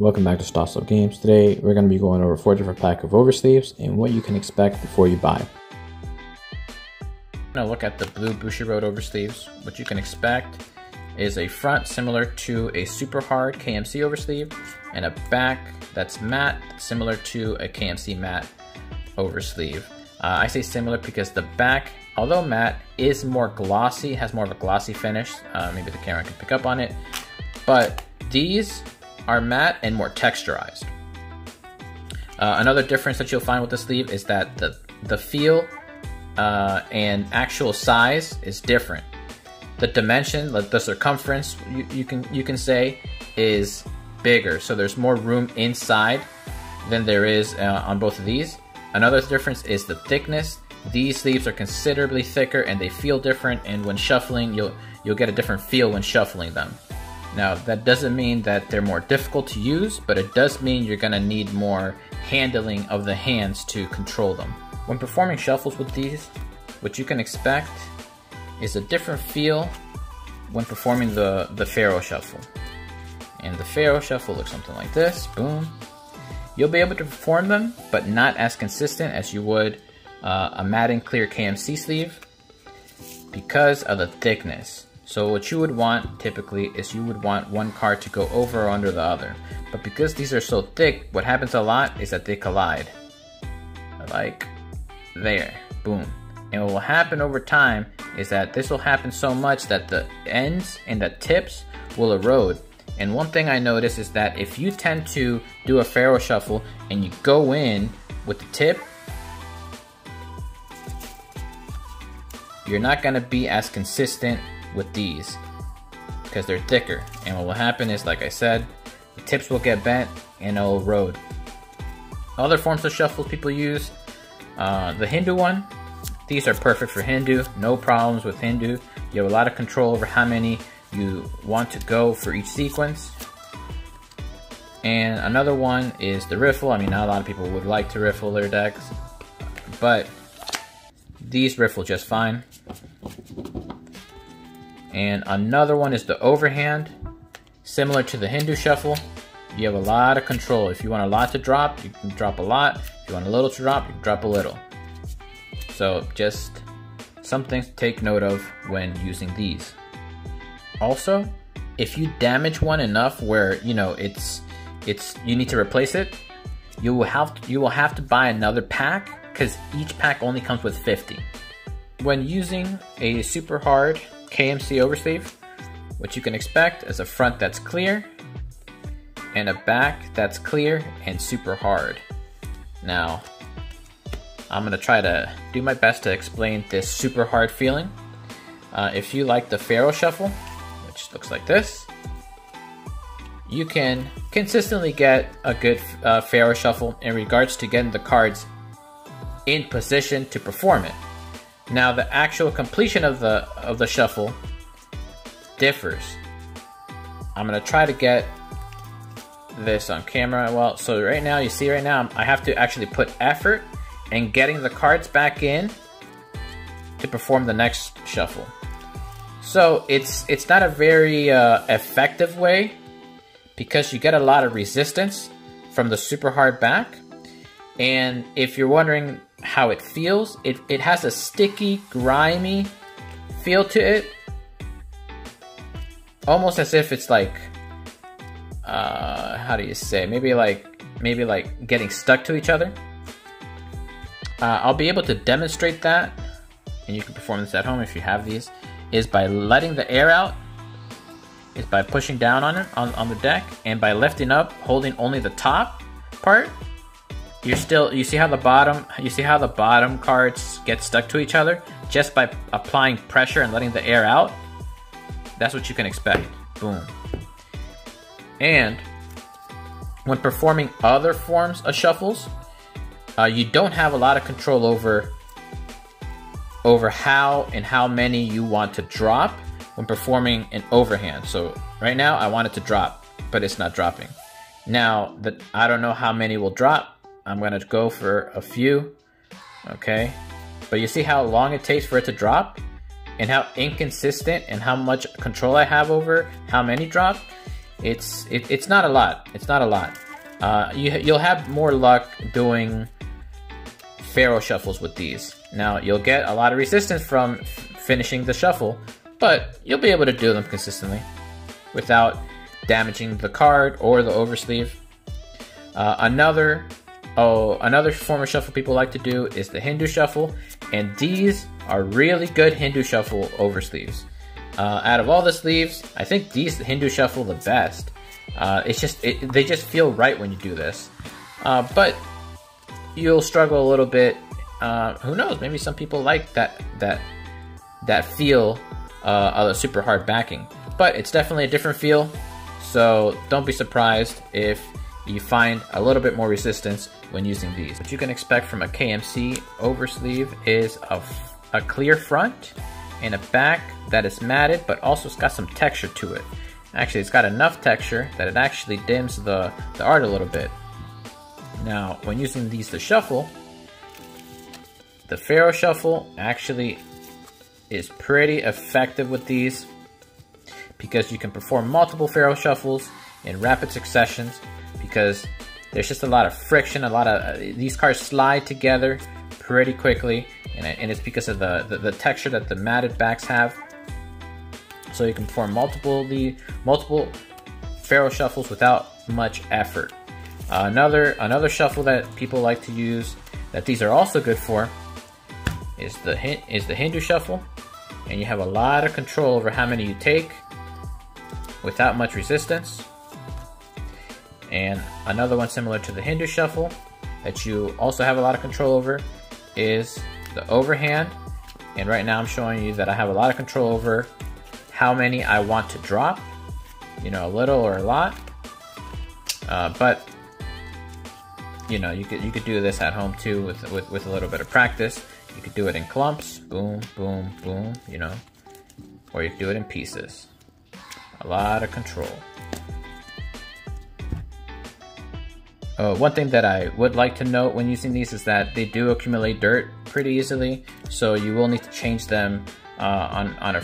Welcome back to Stoslo Games. Today we're going to be going over 4 different packs of Oversleeves and what you can expect before you buy. Now look at the blue Bushiroad Oversleeves. What you can expect is a front similar to a super hard KMC Oversleeve and a back that's matte similar to a KMC matte Oversleeve. I say similar because the back, although matte, is more glossy, has more of a glossy finish. Maybe the camera can pick up on it, but these are matte and more texturized. Another difference that you'll find with the sleeve is that the feel and actual size is different. The dimension, like the circumference, you can say, is bigger, so there's more room inside than there is on both of these. Another difference is the thickness. These sleeves are considerably thicker and they feel different, and when shuffling you'll get a different feel when shuffling them. Now, that doesn't mean that they're more difficult to use, but it does mean you're gonna need more handling of the hands to control them. When performing shuffles with these, what you can expect is a different feel when performing the Pharaoh Shuffle. And the Pharaoh Shuffle looks something like this, boom. You'll be able to perform them, but not as consistent as you would a matte and clear KMC sleeve because of the thickness. So what you would want typically is you would want one card to go over or under the other. But because these are so thick, what happens a lot is that they collide. Like there, boom. And what will happen over time is that this will happen so much that the ends and the tips will erode. And one thing I noticed is that if you tend to do a Pharaoh Shuffle and you go in with the tip, you're not gonna be as consistent with these because they're thicker, and what will happen is, like I said, the tips will get bent and it'll erode. Other forms of shuffles people use, the Hindu one, these are perfect for Hindu, no problems with Hindu. You have a lot of control over how many you want to go for each sequence. And another one is the riffle. I mean, not a lot of people would like to riffle their decks, but these riffle just fine. And another one is the overhand, similar to the Hindu shuffle. You have a lot of control. If you want a lot to drop, you can drop a lot. If you want a little to drop, you can drop a little. So just something to take note of when using these. Also, if you damage one enough where you know you need to replace it, you will have to buy another pack because each pack only comes with 50. When using a super hard KMC Oversleeve, what you can expect is a front that's clear and a back that's clear and super hard. Now, I'm gonna try to do my best to explain this super hard feeling. If you like the Pharaoh Shuffle, which looks like this, you can consistently get a good Pharaoh Shuffle in regards to getting the cards in position to perform it. Now, the actual completion of the shuffle differs. I'm gonna try to get this on camera. Well, so right now, you see right now, I have to actually put effort in getting the cards back in to perform the next shuffle. So it's not a very effective way because you get a lot of resistance from the super hard back. And if you're wondering how it feels, it has a sticky, grimy feel to it, almost as if it's like how do you say, maybe like getting stuck to each other. I'll be able to demonstrate that, and you can perform this at home if you have these, is by letting the air out, is by pushing down on it on the deck, and by lifting up, holding only the top part. You see how the bottom cards get stuck to each other just by applying pressure and letting the air out. That's what you can expect. Boom. And when performing other forms of shuffles, you don't have a lot of control over how and how many you want to drop when performing an overhand. So right now I want it to drop, but it's not dropping. Now that I don't know how many will drop, I'm gonna go for a few, okay? But you see how long it takes for it to drop and how inconsistent and how much control I have over how many drop. it's not a lot. It's not a lot. You'll have more luck doing Pharaoh shuffles with these. Now you'll get a lot of resistance from finishing the shuffle, but you'll be able to do them consistently without damaging the card or the oversleeve. Another form of shuffle people like to do is the Hindu shuffle, and these are really good Hindu shuffle oversleeves. Out of all the sleeves, I think the Hindu shuffle the best. They just feel right when you do this, but you'll struggle a little bit. Who knows? Maybe some people like that feel of the super hard backing, but it's definitely a different feel. So don't be surprised if you find a little bit more resistance when using these. What you can expect from a KMC oversleeve is a clear front and a back that is matted, but also it's got some texture to it. Actually, it's got enough texture that it actually dims the art a little bit. Now, when using these to shuffle, the Pharaoh Shuffle actually is pretty effective with these because you can perform multiple Pharaoh Shuffles in rapid successions because there's just a lot of friction, these cards slide together pretty quickly, and it's because of the texture that the matted backs have. So you can perform multiple Pharaoh Shuffles without much effort. Another shuffle that people like to use that these are also good for is the Hindu shuffle, and you have a lot of control over how many you take without much resistance. And another one similar to the Hindu shuffle that you also have a lot of control over is the overhand. And right now I'm showing you that I have a lot of control over how many I want to drop, you know, a little or a lot. But you know, you could do this at home too with a little bit of practice. You could do it in clumps, boom, boom, boom, you know, or you could do it in pieces. A lot of control. One thing that I would like to note when using these is that they do accumulate dirt pretty easily, so you will need to change them on a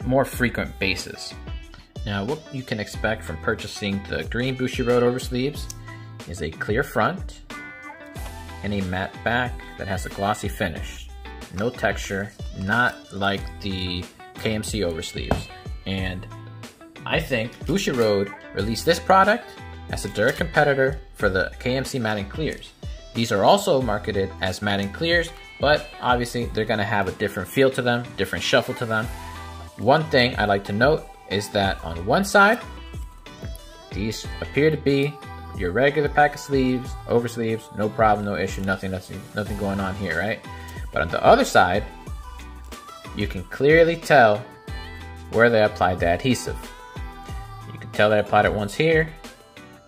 more frequent basis. Now, what you can expect from purchasing the green Bushiroad oversleeves is a clear front and a matte back that has a glossy finish. No texture, not like the KMC oversleeves. And I think Bushiroad released this product as a direct competitor for the KMC matte clears. These are also marketed as matte clears, but obviously they're gonna have a different feel to them, different shuffle to them. One thing I like to note is that on one side, these appear to be your regular pack of sleeves, oversleeves, no problem, no issue, nothing going on here, right? But on the other side, you can clearly tell where they applied the adhesive. You can tell they applied it once here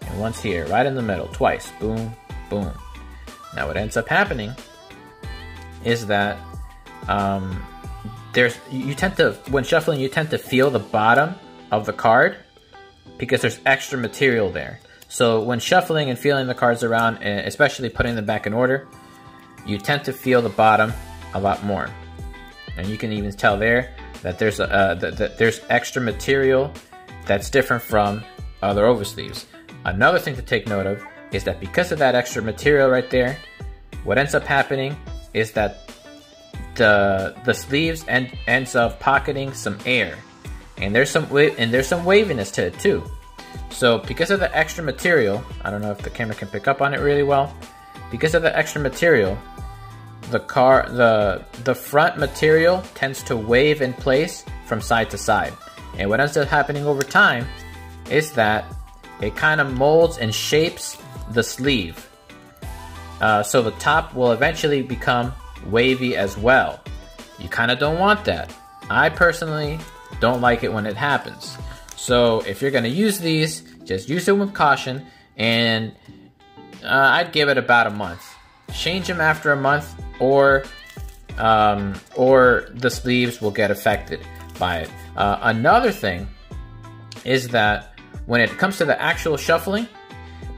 and once here, right in the middle, twice, boom, boom. Now what ends up happening is that when shuffling, you tend to feel the bottom of the card because there's extra material there. So when shuffling and feeling the cards around, especially putting them back in order, you tend to feel the bottom a lot more. And you can even tell there that there's extra material that's different from other oversleeves. Another thing to take note of is that because of that extra material right there, what ends up happening is that the sleeves ends up pocketing some air, and there's some waviness to it too. So because of the extra material, I don't know if the camera can pick up on it really well. Because of the extra material, the front material tends to wave in place from side to side, and what ends up happening over time is that it kind of molds and shapes the sleeve. So the top will eventually become wavy as well. You kind of don't want that. I personally don't like it when it happens. So if you're gonna use these, just use it with caution, and I'd give it about a month. Change them after a month, or the sleeves will get affected by it. Another thing is that when it comes to the actual shuffling,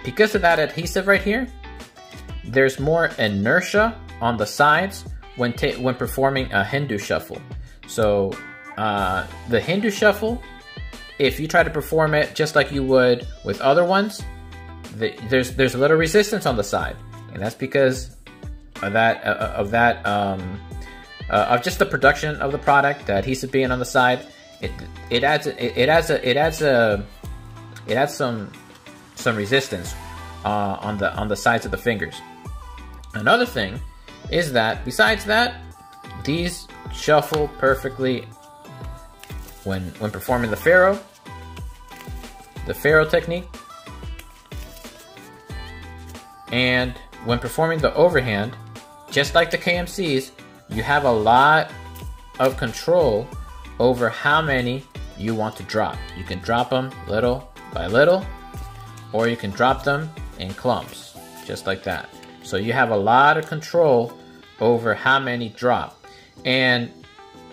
because of that adhesive right here, there's more inertia on the sides when performing a Hindu shuffle. So the Hindu shuffle if you try to perform it just like you would with other ones, there's a little resistance on the side, and that's because of just the production of the product, the adhesive being on the side. It adds some resistance on the sides of the fingers. Another thing is that besides that, these shuffle perfectly when performing the Pharaoh technique, and when performing the overhand, just like the KMCs, you have a lot of control over how many you want to drop. You can drop them little by little, or you can drop them in clumps, just like that. So you have a lot of control over how many drop. And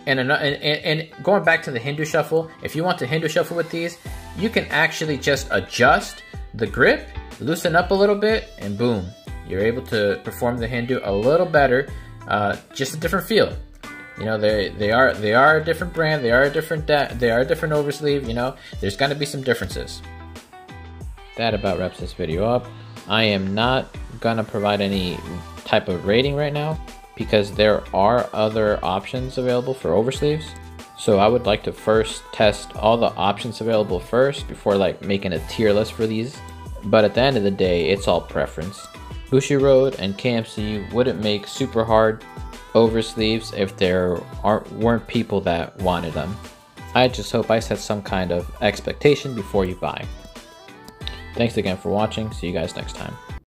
going back to the Hindu shuffle, if you want to Hindu shuffle with these, you can actually just adjust the grip, loosen up a little bit, and boom, you're able to perform the Hindu a little better. Just a different feel. You know, they are a different brand. They are a different oversleeve. You know, there's gonna be some differences. That about wraps this video up. I am not gonna provide any type of rating right now because there are other options available for oversleeves. So I would like to first test all the options available first before like making a tier list for these. But at the end of the day, it's all preference. Bushiroad and KMC wouldn't make super hard oversleeves if there weren't people that wanted them. I just hope I set some kind of expectation before you buy. Thanks again for watching. See you guys next time.